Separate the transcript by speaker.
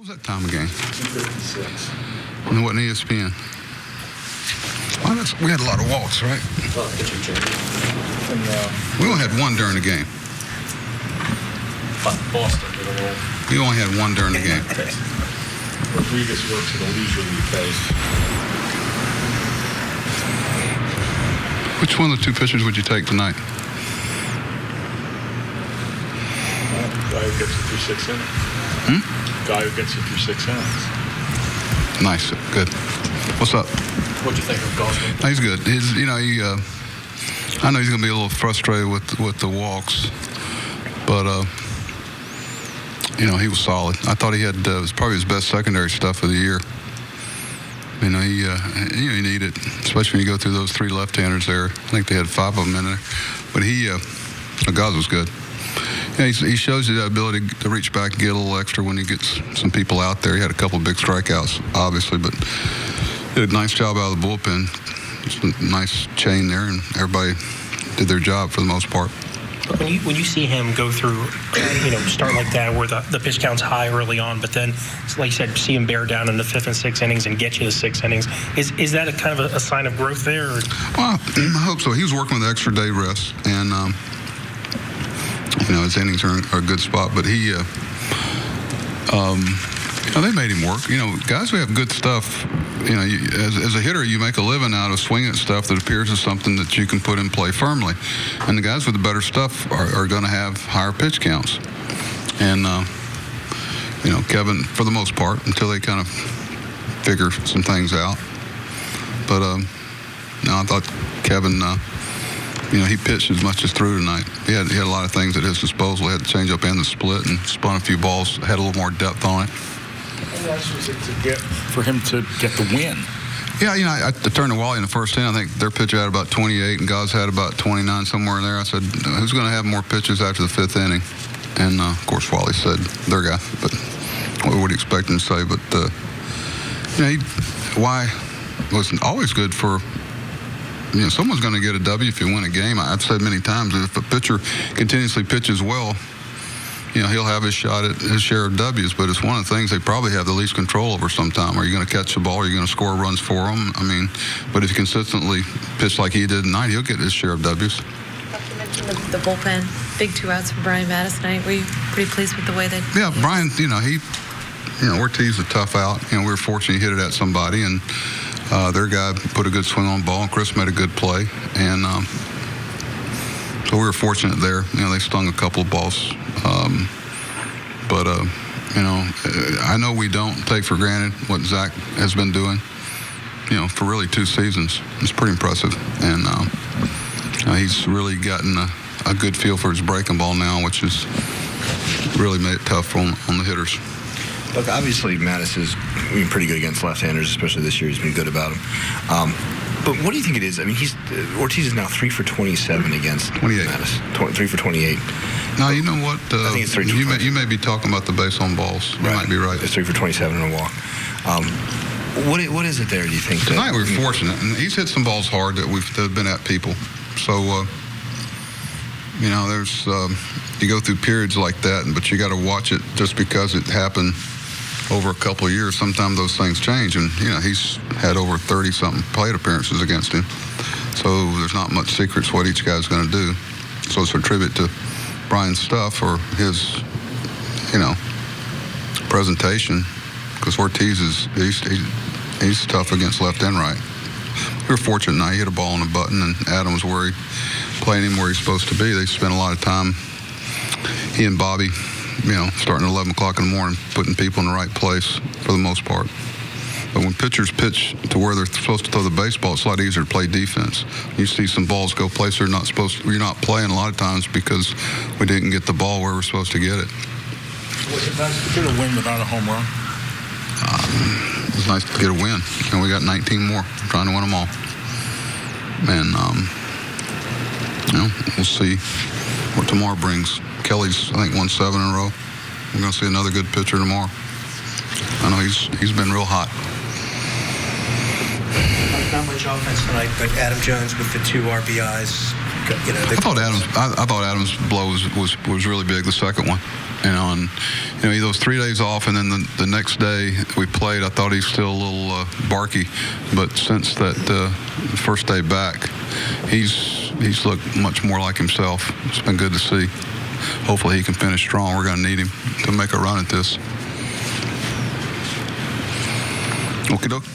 Speaker 1: What was that time of game?
Speaker 2: 2:56.
Speaker 1: And it wasn't ESPN. Well, we had a lot of walks, right?
Speaker 2: Pitcher change. And
Speaker 1: We only had one during the game.
Speaker 2: Boston did a little.
Speaker 1: We only had one during the game.
Speaker 2: Rodriguez works at a leisurely pace.
Speaker 1: Which one of the two pitchers would you take tonight?
Speaker 2: Guy who gets it through 6 innings. Guy who gets it through 6 innings.
Speaker 1: Nice, good. What's up?
Speaker 2: What'd you think of Gosman?
Speaker 1: He's good. I know he's going to be a little frustrated with the walks, but he was solid. I thought he had it was probably his best secondary stuff of the year. He needed, especially when you go through those three left-handers there. I think they had 5 of them in there, but Gos was good. Yeah, he shows you that ability to reach back and get a little extra when he gets some people out there. He had a couple of big strikeouts, obviously, but did a nice job out of the bullpen. Just a nice chain there, and everybody did their job for the most part.
Speaker 3: But when you see him go through, start like that where the pitch count's high early on, but then, like you said, see him bear down in the 5th and 6th innings and get you to 6 innings, is that a kind of a sign of growth there? Or?
Speaker 1: Well, I hope so. He was working with extra day rest, and his innings are a good spot. But they made him work. Guys who have good stuff. As a hitter, you make a living out of swinging at stuff that appears as something that you can put in play firmly. And the guys with the better stuff are going to have higher pitch counts. And, Kevin, for the most part, until they kind of figure some things out. But, I thought Kevin, he pitched as much as threw tonight. He had a lot of things at his disposal. He had the changeup and the split and spun a few balls, had a little more depth on it.
Speaker 2: How much was it for him to get the win?
Speaker 1: Yeah, I turned to Wally in the first inning. I think their pitcher had about 28 and Gos had about 29, somewhere in there. I said, who's going to have more pitches after the 5th inning? And, of course, Wally said, their guy. But what would you expect him to say? But, Why was always good for, someone's going to get a W if you win a game. I've said many times that if a pitcher continuously pitches well, he'll have his shot at his share of W's, but it's one of the things they probably have the least control over sometime. Are you going to catch the ball? Are you going to score runs for him? But if you consistently pitch like he did tonight, he'll get his share of W's.
Speaker 4: You mentioned the bullpen, big 2 outs for Brian Mattis tonight. Were you pretty pleased with the way that?
Speaker 1: Yeah, Brian, Ortiz a tough out. We were fortunate he hit it at somebody, and their guy put a good swing on the ball, and Chris made a good play. And so we were fortunate there. They stung a couple of balls. I know we don't take for granted what Zach has been doing, for really 2 seasons. It's pretty impressive. And he's really gotten a good feel for his breaking ball now, which has really made it tough on the hitters.
Speaker 5: Look, obviously, Mattis has been pretty good against left-handers, especially this year. He's been good about them. But what do you think it is? Ortiz is now 3 for 27 against
Speaker 1: 28.
Speaker 5: Mattis. 3 for 28.
Speaker 1: Now, you know what?
Speaker 5: I think it's 3 for 27.
Speaker 1: You may be talking about the base on balls. You might be right.
Speaker 5: It's 3 for 27 and a walk. What is it there, do you think?
Speaker 1: Tonight we were fortunate, and he's hit some balls hard that have been at people. So, there's you go through periods like that, but you got to watch it just because it happened over a couple of years. Sometimes those things change, and he's had over 30-something plate appearances against him. So there's not much secrets what each guy's going to do. So it's a tribute to Brian's stuff or his, presentation, because Ortiz he's tough against left and right. We were fortunate tonight. He hit a ball on the button, and Adams playing him where he's supposed to be. They spent a lot of time, he and Bobby, starting at 11 o'clock in the morning, putting people in the right place for the most part. But when pitchers pitch to where they're supposed to throw the baseball, it's a lot easier to play defense. You see some balls go places you're not playing a lot of times because we didn't get the ball where we're supposed to get it.
Speaker 2: Was it nice to get a win without a home run?
Speaker 1: It was nice to get a win. We got 19 more. We're trying to win them all. And, we'll see what tomorrow brings. Kelly's, I think, won 7 in a row. We're going to see another good pitcher tomorrow. I know he's been real hot.
Speaker 3: Not much offense tonight, but Adam Jones with the 2 RBIs.
Speaker 1: I thought Adams' blow was really big, the second one. And those 3 days off, and then the next day we played, I thought he's still a little barky, but since that first day back, he's looked much more like himself. It's been good to see. Hopefully he can finish strong. We're going to need him to make a run at this. Okie doke.